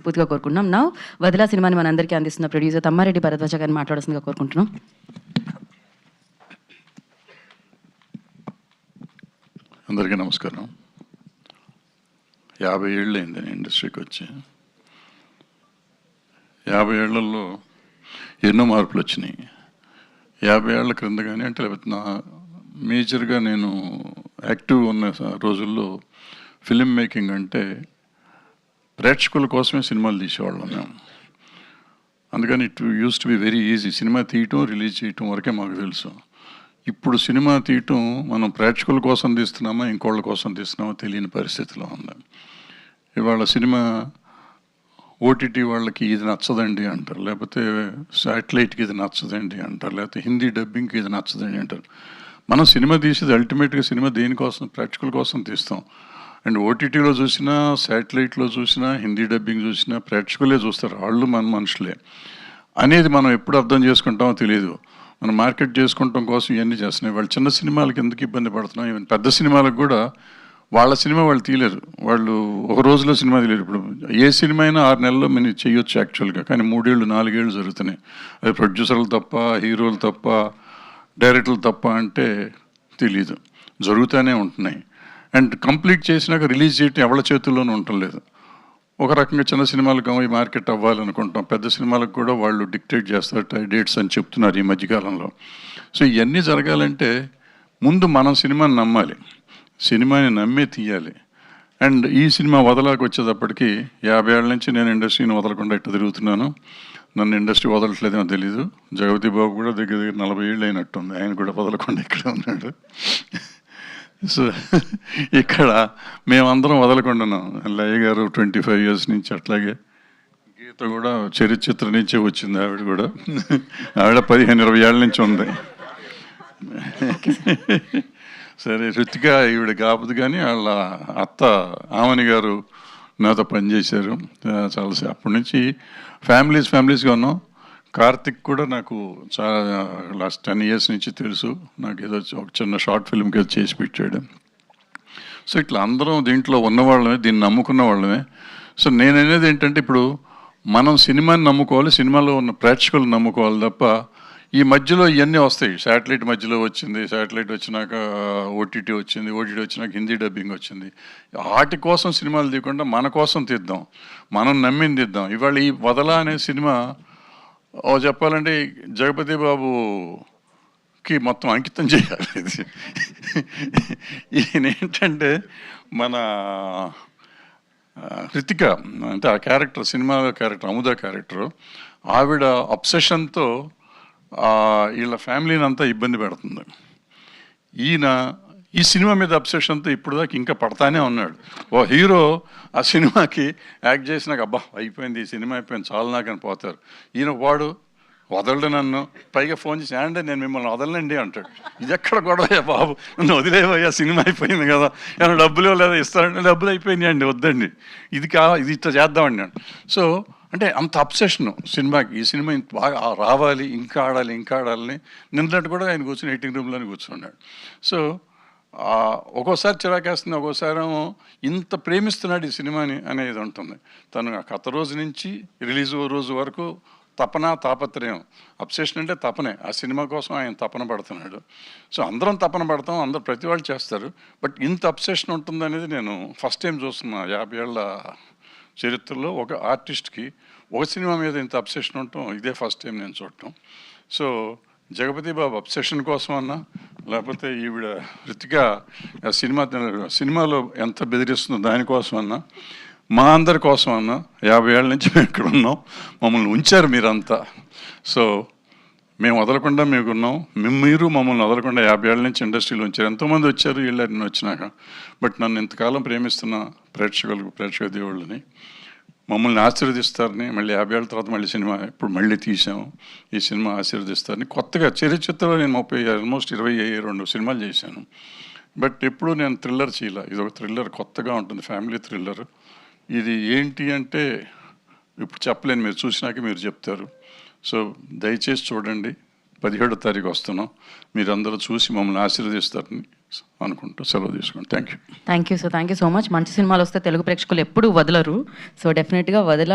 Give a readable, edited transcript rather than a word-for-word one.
మనస్ఫూర్తిగా కోరుకుంటున్నాం. నా వదిలా సినిమాని మనందరికీ అందిస్తున్న ప్రొడ్యూసర్ తమ్మారెడ్డి భరద్వాజ గారిని మాట్లాడాల్సిందిగా కోరుకుంటున్నాం. అందరికీ నమస్కారం. 50 ఏళ్ళు అయింది నేను ఇండస్ట్రీకి వచ్చి. 50 ఏళ్లలో ఎన్నో మార్పులు వచ్చినాయి. 50 ఏళ్ల క్రింద కానీ అంటే లేకపోతే నా మేజర్గా నేను యాక్టివ్ ఉన్న రోజుల్లో ఫిలిం మేకింగ్ అంటే ప్రేక్షకుల కోసమే సినిమాలు తీసేవాళ్ళం మేము. అందుకని it use to be very easy. Cinema తీయటం రిలీజ్ చేయటం వరకే మాకు తెలుసు. ఇప్పుడు సినిమా తీయటం మనం ప్రేక్షకుల కోసం తీస్తున్నామా ఇంకోళ్ళ కోసం తీస్తున్నామా తెలియని పరిస్థితిలో ఉంది. ఇవాళ సినిమా ఓటీటీ వాళ్ళకి ఇది నచ్చదండి అంటారు, లేకపోతే శాటిలైట్కి ఇది నచ్చదండి అంటారు, లేకపోతే హిందీ డబ్బింగ్కి ఇది నచ్చదండి అంటారు. మనం సినిమా తీసేది అల్టిమేట్గా సినిమా దేనికోసం, ప్రేక్షకుల కోసం తీస్తాం. అండ్ ఓటీటీలో చూసినా, శాటిలైట్లో చూసినా, హిందీ డబ్బింగ్ చూసినా ప్రేక్షకులే చూస్తారు. వాళ్ళు మన మనుషులే అనేది మనం ఎప్పుడు అర్థం చేసుకుంటామో తెలియదు. మనం మార్కెట్ చేసుకుంటాం కోసం ఇవన్నీ చేస్తున్నాయి. వాళ్ళు చిన్న సినిమాలకు ఎందుకు ఇబ్బంది పడుతున్నాం, ఈవెన్ పెద్ద సినిమాలకు కూడా వాళ్ళ సినిమా వాళ్ళు తీయలేరు. వాళ్ళు ఒక రోజులో సినిమా తీయలేరు. ఇప్పుడు ఏ సినిమా అయినా 6 నెలల్లో మనం చేయొచ్చు యాక్చువల్గా, కానీ 3 ఏళ్ళు 4 ఏళ్ళు జరుగుతున్నాయి. అది ప్రొడ్యూసర్లు తప్ప, హీరోలు తప్ప, డైరెక్టర్లు తప్ప అంటే తెలీదు, జరుగుతూనే ఉంటున్నాయి. అండ్ కంప్లీట్ చేసినాక రిలీజ్ చేయటం ఎవరి చేతుల్లోనూ ఉండటం లేదు. ఒక రకంగా చిన్న సినిమాలకు ఈ మార్కెట్ అవ్వాలనుకుంటాం, పెద్ద సినిమాలకు కూడా వాళ్ళు డిక్టేట్ చేస్తారు డేట్స్ అని చెప్తున్నారు ఈ మధ్యకాలంలో. సో ఇవన్నీ జరగాలంటే ముందు మనం సినిమాని నమ్మాలి, సినిమాని నమ్మే తీయాలి. అండ్ ఈ సినిమా వదలాకి వచ్చేటప్పటికి 50 ఏళ్ళ నుంచి నేను ఇండస్ట్రీని వదలకుండా ఇట్లా తిరుగుతున్నాను. నన్ను ఇండస్ట్రీ వదలట్లేదేమో తెలీదు. జగపతి బాబు కూడా దగ్గర 40 ఏళ్ళు అయినట్టుంది, ఆయన కూడా వదలకుండా ఇక్కడే ఉన్నాడు. సో ఇక్కడ మేమందరం వదలకుండాను. లయ్య గారు 25 ఇయర్స్ నుంచి, అట్లాగే గీత కూడా చరిత్ర నుంచే వచ్చింది. ఆవిడ కూడా, ఆవిడ 15-20 ఏళ్ళ నుంచి ఉంది. సరే, రుతిక ఈవిడ కాపుది, కానీ వాళ్ళ అత్త ఆమని గారు నాతో పనిచేశారు చాలా. అప్పటి నుంచి ఫ్యామిలీస్గా ఉన్నాం. కార్తిక్ కూడా నాకు చాలా లాస్ట్ 10 ఇయర్స్ నుంచి తెలుసు. నాకు ఏదో ఒక చిన్న షార్ట్ ఫిల్మ్కి చేసి పెట్టాడు. సో ఇట్లా అందరం దీంట్లో ఉన్నవాళ్ళమే, దీన్ని నమ్ముకున్న వాళ్ళమే. సో నేను అనేది ఏంటంటే, ఇప్పుడు మనం సినిమాని నమ్ముకోవాలి, సినిమాలో ఉన్న ప్రేక్షకులు నమ్ముకోవాలి తప్ప ఈ మధ్యలో ఇవన్నీ వస్తాయి. శాటిలైట్ మధ్యలో వచ్చింది, శాటిలైట్ వచ్చినాక ఓటీటీ వచ్చింది, ఓటీటీ వచ్చినాక హిందీ డబ్బింగ్ వచ్చింది. వాటి కోసం సినిమాలు తీయకుండా మన కోసం తీద్దాం, మనం నమ్మింది తీద్దాం. ఇవాళ ఈ వదల అనే సినిమా చెప్పాలంటే జగపతి బాబుకి మొత్తం అంకితం చేయాలి. ఇది ఈయన ఏంటంటే మన రితిక అంటే ఆ క్యారెక్టర్, సినిమాలో క్యారెక్టర్ అముద క్యారెక్టరు, ఆవిడ అబ్సెషన్తో వీళ్ళ ఫ్యామిలీని అంతా ఇబ్బంది పెడుతుంది. ఈయన ఈ సినిమా మీద అబ్సెషన్తో ఇప్పుడు దాకా ఇంకా పడతానే ఉన్నాడు. ఓ హీరో ఆ సినిమాకి యాక్ట్ చేసినాక అబ్బా అయిపోయింది, ఈ సినిమా అయిపోయింది, చాలా నాకని పోతారు. ఈయన వాడు వదలడు నన్ను, పైగా ఫోన్ చేసి అంటే నేను మిమ్మల్ని వదలండి అంటాడు. ఇది ఎక్కడ గొడవ బాబు, నన్ను వదిలేవయ్యా, సినిమా అయిపోయింది కదా, ఏమైనా డబ్బులు లేదా ఇస్తారంటే డబ్బులు అయిపోయినాయి అండి, వద్దండి, ఇది ఇట్లా చేద్దామండి అండి. సో అంటే అంత అబ్సెషన్ సినిమాకి. ఈ సినిమా ఇంత బాగా రావాలి, ఇంకా ఆడాలని నిన్నట్టు కూడా ఆయన కూర్చొని ఎడిటింగ్ రూమ్లోనే కూర్చున్నాడు. సో ఒక్కోసారి చిరాకేస్తుంది, ఒక్కోసారి ఇంత ప్రేమిస్తున్నాడు ఈ సినిమాని అనేది ఉంటుంది. తను ఆ కథ రోజు నుంచి రిలీజ్ రోజు వరకు తాపత్రయం, అబ్సెషన్ అంటే తపనే. ఆ సినిమా కోసం ఆయన తపన పడుతున్నాడు. సో అందరం తపన పడతాం, అందరూ ప్రతి వాళ్ళు చేస్తారు. బట్ ఇంత అబ్సెషన్ ఉంటుంది అనేది నేను ఫస్ట్ టైం చూస్తున్నా 50 ఏళ్ళ చరిత్రలో. ఒక ఆర్టిస్ట్కి ఒక సినిమా మీద ఇంత అబ్సెషన్ ఉండటం ఇదే ఫస్ట్ టైం నేను చూడటం. సో జగపతి బాబు అబ్సెషన్ కోసం అన్నా, లేకపోతే ఈవిడ రితిక సినిమాలో ఎంత బెదిరిస్తుందో దానికోసం అన్నా, మా అందరి కోసం అన్నా 50 ఏళ్ళ నుంచి మేము ఇక్కడ ఉన్నాం, మమ్మల్ని ఉంచారు మీరంతా. సో మేము వదలకుండా మీకున్నాం, మీరు మమ్మల్ని వదలకుండా 50 ఏళ్ళ నుంచి ఇండస్ట్రీలో ఉంచారు. ఎంతోమంది వచ్చారు వీళ్ళని నేను వచ్చినాక. బట్ నన్ను ఇంతకాలం ప్రేమిస్తున్న ప్రేక్షక దేవుళ్ళని మమ్మల్ని ఆశీర్వదిస్తారని, మళ్ళీ 50 ఏళ్ళ తర్వాత మళ్ళీ సినిమా ఇప్పుడు మళ్ళీ తీసాము, ఈ సినిమా ఆశీర్వదిస్తారని. కొత్తగా చరిత్రలో నేను ఆల్మోస్ట్ 22 సినిమాలు చేశాను. బట్ ఎప్పుడు నేను థ్రిల్లర్ చేయలే. ఇది ఒక థ్రిల్లర్, కొత్తగా ఉంటుంది, ఫ్యామిలీ థ్రిల్లర్. ఇది ఏంటి అంటే ఇప్పుడు చెప్పలేను, మీరు చూసినాక మీరు చెప్తారు. సో దయచేసి చూడండి. 17వ తారీఖు వస్తున్నాం, మీరందరూ చూసి మమ్మల్ని ఆశీర్వదిస్తారని అనుకుంటూ సెలవు తీసుకోండి. Thank you so much. మంచి సినిమాలు వస్తే తెలుగు ప్రేక్షకులు ఎప్పుడూ వదలరు. సో డెఫినెట్గా వదల